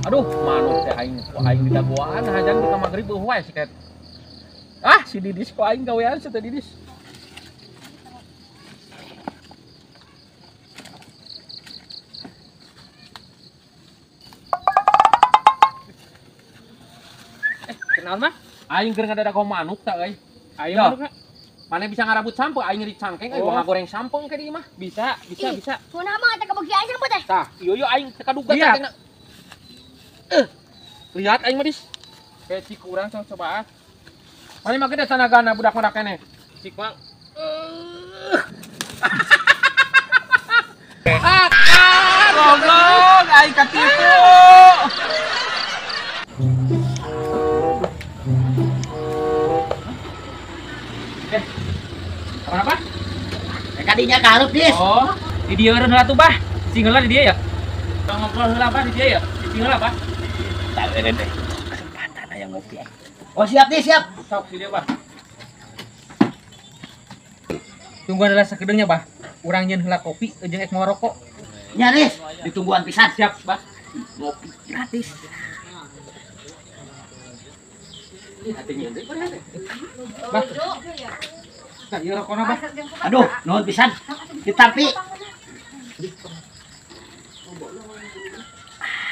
Aduh, manuk teh aing kok aing didagoan hajan kita magrib eueuh wae si ket. Ah, si Didis kok aing gawean si teh Didis. Kenal mah? Aing keur ngadadak manuk tah euy. Ayo Yo. manuk. Mana bisa ngarabut sampeu aing ngeurit cangkeng euy, gua ngagoreng sampeng ke dieu mah. Bisa. Kunaon mah teh kebegi aing sampe teh. Tah, ieu aing teu kaduga Lihat. teh. Lihat aing mah dis. Kayak cik urang coba. Mana mah gede tanagana budak-budak keneh. Cik Mang. Goblok, aing katipu. Apa? Kadinya karup dis. Oh, di dia eureun heula tuh bah. Cing heula di dia ya. Tong ngobrol heula bah di dia ya. Cing heula bah. Tak eureun deh. Kesempatan aya ngopi. Oh siap dis, siap. Sok di dia bah. Tungguan heula sakedeungnya bah. Urang nyeun heula kopi jeung ek mau rokok. Nyaris ditungguan pisan. Siap bah. Ngopi gratis. Bah. Nah, ieu rokona bah. Aduh, nuhun pisan. Ditampi.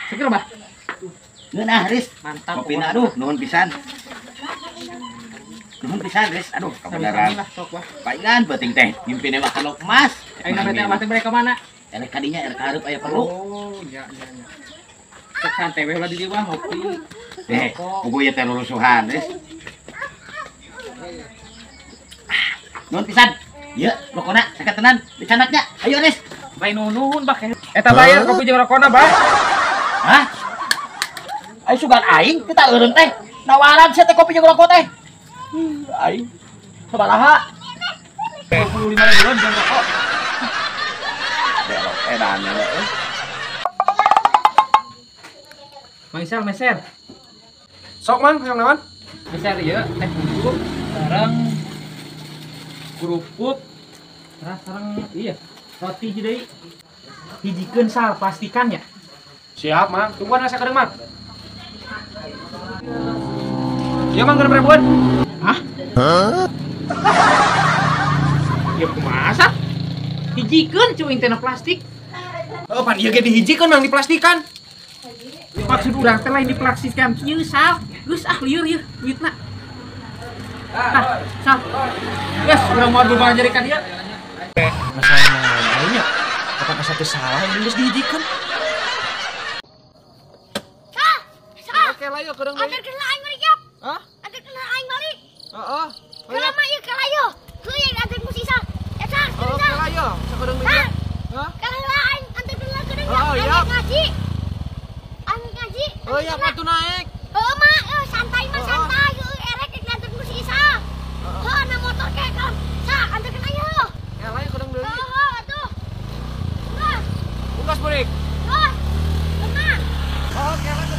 Seger bah. Ngeunah Riz. Mantap. Kopina aduh, nuhun pisan. Nuhun pisan Riz. Aduh, kebenaran. Lah sok bah. Paingan penting teh mimpinnya mah kalau emas. Aing namanya teh mereka mana? Elek kadinya elek karup aya perlu. Oh, ya. Cek santai we heula di dieu bah ngopi. Buku ya teh lulusuhan Riz. Nuhun pisan. Ieu rokona saketenan dicanaknya. Ayo Riz. Bae nuhun bah. Eta bayar kopi jeung rokona bah. Hah? Ayo sugan aing kita eureun teh. Nawaran saya teh kopi jeung rokok teh. Aing sabaraha? 25.000 jeung rokok. Belok edan euy. Maisal meser. Sok man, yang naon? Meser ieu teh bubuk sareng kerupuk sareng iya roti deui. Hijikeun sal pastikan ya. Siap, Mang. Tungguan asa kedeung, Mang. Iya, Mang, keur berebuan. Hah? Ya kumaha sah? Hijikeun cuing teh plastik. Oh, pan ieu ge dihijikeun, Mang, diplastikan. Maksud urang teh lain diplastikan kieu sal. Geus lieur ieu duitna. Sal. Geus urang mau berbagi jadi ka dia. Masalah lainnya. Apakah satu salah yang geus dihijikeun? Oke lah yuk kedeung Ada kena aing balik yap. Hah? Ada kena aing balik. Heeh. Kalau mah ieu kalayo. Heuh ada musisa. Ya sah. Oke lah yuk, sakedeung Hah? Hah? Kalau aing antar kena kedeung Oh, ya. iya. Aing ngaji. Aing ngaji. Oh ya, waktu naik. Heuh mah santai mah santai. Heuh erek ke antar musisa. Heuh na motor ke kan. Sah antar kena yeuh. Ya lah yuk kedeung deui. Heuh atuh. Nah, Unggas beurik. heuh. Tenang. Oke lah.